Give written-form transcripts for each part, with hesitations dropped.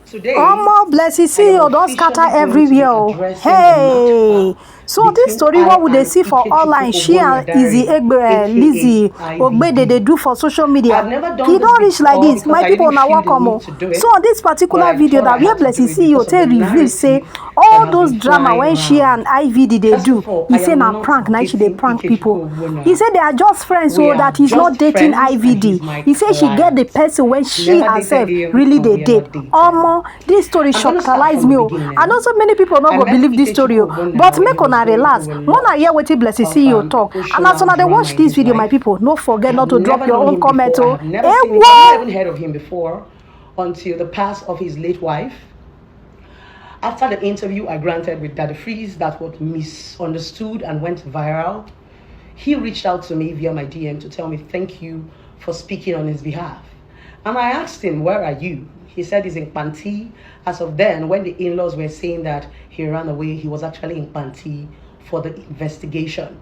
Today, Blessing I am CEO don't scatter officially going to be everywhere. addressing the Hey, so this between story, I what would they and see for Ikechukwu online? She and Izzy Ogbonnadare, Lizzy aka Ogbe they IVD. do for social I've media. never He done this don't reach like before this. because My I people didn't now feel the welcome. need to do So it, on this but particular I video thought I that where had to Blessing do it CEO because of the take reveal say narrative that all has those been drama flying when she and around. IVD they First do. of all, He I say am now not prank, now she they dating prank people. Ikechukwu He Ogbonna. said they are just friends, We so are that he's not just dating friends and he's IVD. my He said she get the client. person when she Never dated herself him really and they we are did. not dating. This story I'm going to start shocktalize from the me. beginning And now. also many people not I go met believe this story. Ikechukwu Ogbonna But when he make was una going relax. through a When I hear lot what Blessing of CEO talk, and as emotional una they drama watch in this his video, my life. people, no I forget have not to drop never your known own him comment. before. I Oh, have never eh, seen him. I've never whoa. even heard of him before until the pass of his late wife. After the interview I granted with Daddy Freeze that was misunderstood and went viral, he reached out to me via my DM to tell me thank you for speaking on his behalf. And I asked him, where are you? He said he's in Panti. As of then, when the in-laws were saying that he ran away, he was actually in Panti for the investigation.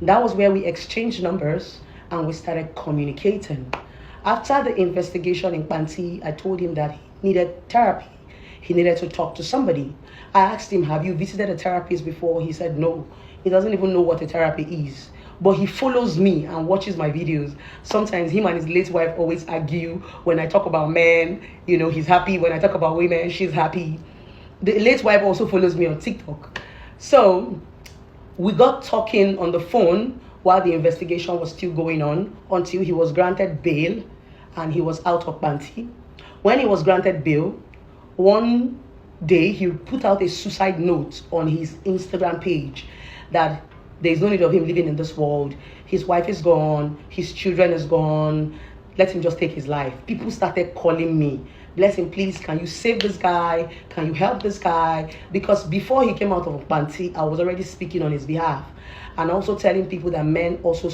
That was where we exchanged numbers and we started communicating. After the investigation in Panti, I told him that he needed therapy. He needed to talk to somebody. I asked him, have you visited a therapist before? He said no. He doesn't even know what a therapy is. But he follows me and watches my videos. Sometimes him and his late wife always argue. When I talk about men, he's happy. When I talk about women, she's happy. The late wife also follows me on TikTok. So we got talking on the phone while the investigation was still going on until he was granted bail and he was out of Panti. When he was granted bail, one day he put out a suicide note on his Instagram page that there's no need of him living in this world. His wife is gone, his children is gone. Let him just take his life. People started calling me. Bless him, please, can you save this guy? Can you help this guy? Because before he came out of Panti, I was already speaking on his behalf and also telling people that men also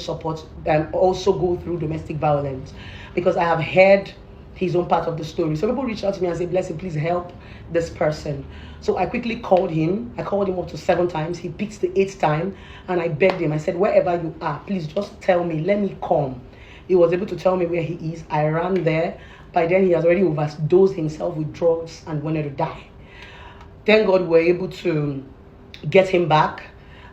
also go through domestic violence, because I have heard his own part of the story. So people reached out to me and said, bless him, please help this person. So I quickly called him. I called him up to 7 times. He picked the 8th time and I begged him. I said, wherever you are, please just tell me, let me come. He was able to tell me where he is. I ran there. By then he has already overdosed himself with drugs and wanted to die. Thank God we were able to get him back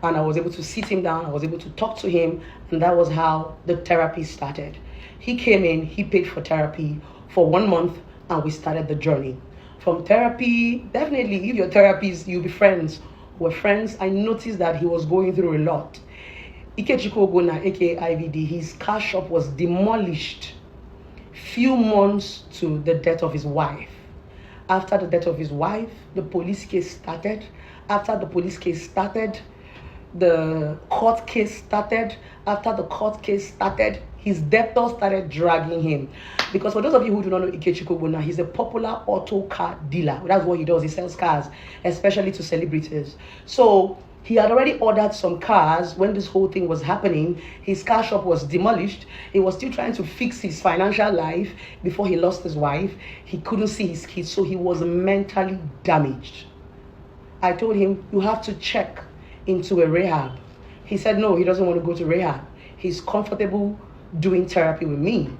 and I was able to sit him down. I was able to talk to him, and that was how the therapy started. He came in, he paid for therapy for 1 month and we started the journey. From therapy, definitely if your therapist, you'll be friends. We're friends. I noticed that he was going through a lot. Ikechukwu Ogbonna, aka IVD, his car shop was demolished few months to the death of his wife. After the death of his wife, the police case started. After the police case started, the court case started. After the court case started, his debtors started dragging him. Because for those of you who do not know Ikechukwu Ogbonna, he's a popular auto car dealer. That's what he does. He sells cars, especially to celebrities. So he had already ordered some cars when this whole thing was happening. His car shop was demolished. He was still trying to fix his financial life before he lost his wife. He couldn't see his kids, so he was mentally damaged. I told him, you have to check into a rehab. He said, no, he doesn't want to go to rehab. He's comfortable doing therapy with me.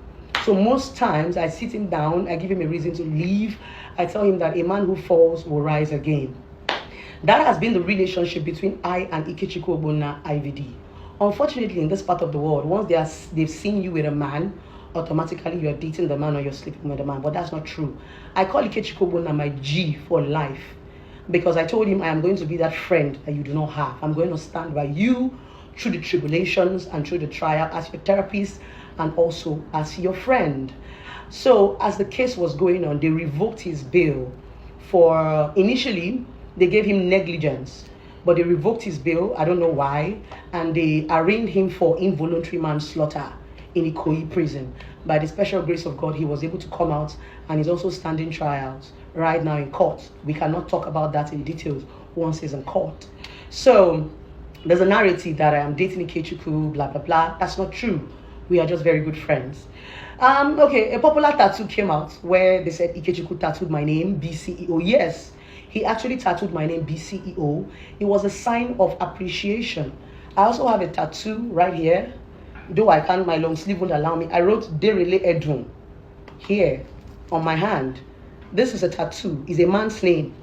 So most times I sit him down, I give him a reason to leave. I tell him that a man who falls will rise again. That has been the relationship between I and Ikechukwu Ogbonna IVD. Unfortunately, in this part of the world, once they've seen you with a man, automatically you're dating the man or you're sleeping with the man. But that's not true. I call Ikechukwu Ogbonna my G for life, because I told him I am going to be that friend that you do not have. I'm going to stand by you through the tribulations and through the trial as your therapist and also as your friend. So as the case was going on, they revoked his bail for, initially, they gave him negligence, but they revoked his bail. I don't know why. And they arraigned him for involuntary manslaughter in Ikoyi prison. By the special grace of God, he was able to come out and he's also standing trials right now in court. We cannot talk about that in details once he's in court. So there's a narrative that I am dating Ikechukwu, blah, blah, blah. That's not true. We are just very good friends. Okay, a popular tattoo came out where they said Ikechukwu tattooed my name, bCEO. Yes, he actually tattooed my name, bCEO. It was a sign of appreciation. I also have a tattoo right here. Though I can't, my long sleeve won't allow me. I wrote Derele Edun here on my hand. This is a tattoo. It's a man's name.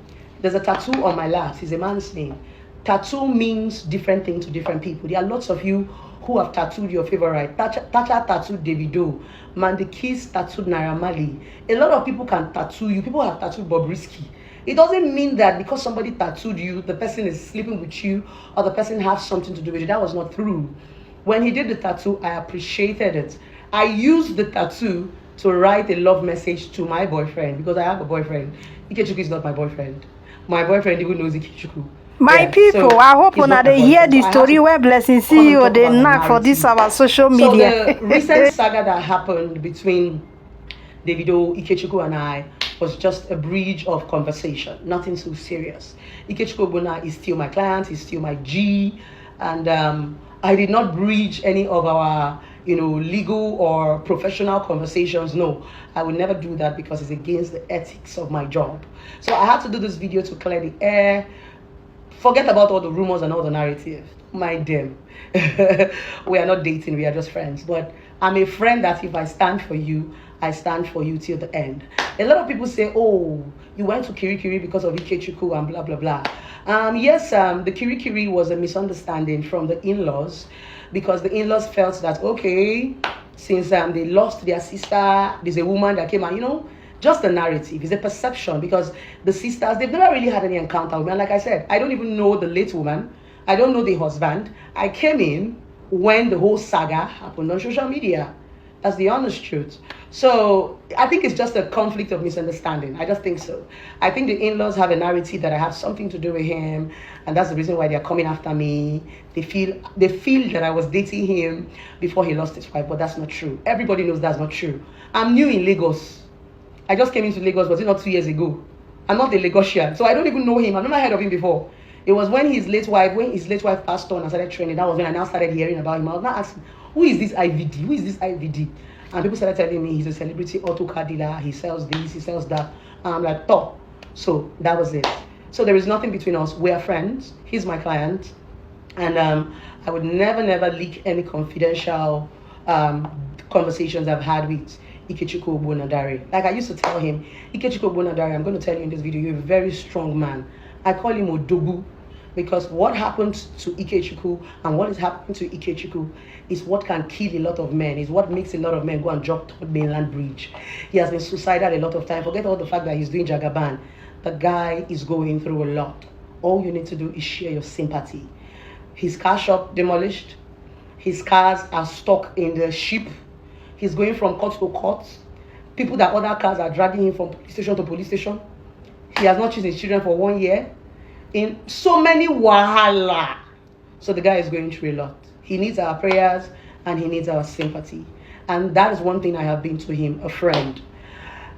There's a tattoo on my last. It's a man's name. Tattoo means different things to different people. There are lots of you who have tattooed your favorite. Tacha tattooed Davido. Mandikis tattooed Naira Marley. A lot of people can tattoo you. People have tattooed Bobrisky. It doesn't mean that because somebody tattooed you, the person is sleeping with you or the person has something to do with it. That was not true. When he did the tattoo, I appreciated it. I used the tattoo to write a love message to my boyfriend because I have a boyfriend. Ikechukwu is not my boyfriend. My boyfriend even knows Ikechukwu. My people, so I hope he's when not my they hear boyfriend. the So I story have where Blessing to come and CEO talk they about the knock for this narrative. our social So media. the recent saga that happened between Davido, Ikechukwu and I was just a bridge of conversation, nothing too serious. Ikechukwu Buna is still my client, he's still my G, and I did not breach any of our legal or professional conversations. No, I would never do that because it's against the ethics of my job. So I had to do this video to clear the air. Forget about all the rumors and all the narrative. Mind them. We are not dating, we are just friends. But I'm a friend that if I stand for you, I stand for you till the end. A lot of people say, oh, you went to Kirikiri because of Ikechukwu and blah, blah, blah. Yes, the Kirikiri was a misunderstanding from the in-laws because the in-laws felt that, okay, since they lost their sister, there's a woman that came out, just the narrative. It's a perception because the sisters, they've never really had any encounter with me. And like I said, I don't even know the late woman. I don't know the husband. I came in when the whole saga happened on social media. That's the honest truth. So I think it's just a conflict of misunderstanding. I just think so. I think the in-laws have a narrative that I have something to do with him, and that's the reason why they're coming after me. They feel that I was dating him before he lost his wife, but that's not true. Everybody knows that's not true. I'm new in Lagos. I just came into Lagos, was it not 2 years ago? I'm not a Lagosian, so I don't even know him. I've never heard of him before. It was when his late wife passed on and started training. That was when I now started hearing about him. I was not asking, who is this IVD? Who is this IVD? And people started telling me he's a celebrity auto car dealer. He sells this, he sells that. And I'm like, oh. So that was it. So there is nothing between us. We are friends. He's my client. And I would never leak any confidential conversations I've had with Ikechukwu Ogbonadare. Like I used to tell him, Ikechukwu Ogbonadare, I'm going to tell you in this video, you're a very strong man. I call him Odogu because what happened to Ikechukwu and what is happening to Ikechukwu is what can kill a lot of men, is what makes a lot of men go and drop Third Mainland Bridge. He has been suicidal a lot of time. Forget all the fact that he's doing Jagaban. The guy is going through a lot. All you need to do is share your sympathy. His car shop demolished. His cars are stuck in the ship. He's going from court to court. People that other cars are dragging him from police station to police station. He has not chosen his children for 1 year. In so many wahala. So the guy is going through a lot. He needs our prayers and he needs our sympathy. And that is one thing I have been to him, a friend.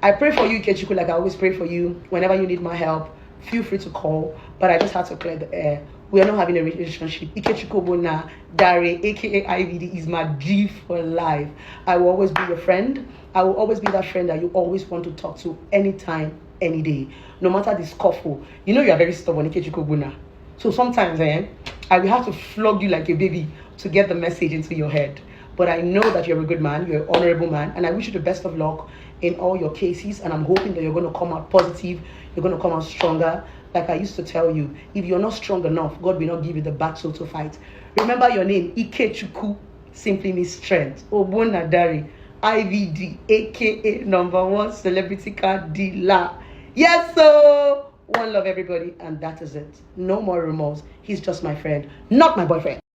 I pray for you, Ikechukwu, like I always pray for you. Whenever you need my help, feel free to call. But I just had to clear the air. We are not having a relationship. Ikechukwu Ogbonadare, aka IVD, is my G for life. I will always be your friend. I will always be that friend that you always want to talk to anytime, any day. No matter the scuffle. You know you are very stubborn, Ikechukwu Ogbonadare. So sometimes I will have to flog you like a baby to get the message into your head. But I know that you're a good man, you're an honorable man, and I wish you the best of luck in all your cases. And I'm hoping that you're going to come out positive, you're going to come out stronger. Like I used to tell you, if you're not strong enough, God will not give you the battle to fight. Remember your name, Ikechukwu, simply means strength. Ogbonadare, IVD, aka #1 celebrity car dealer. Yes, so one love everybody, and that is it. No more remorse. He's just my friend, not my boyfriend.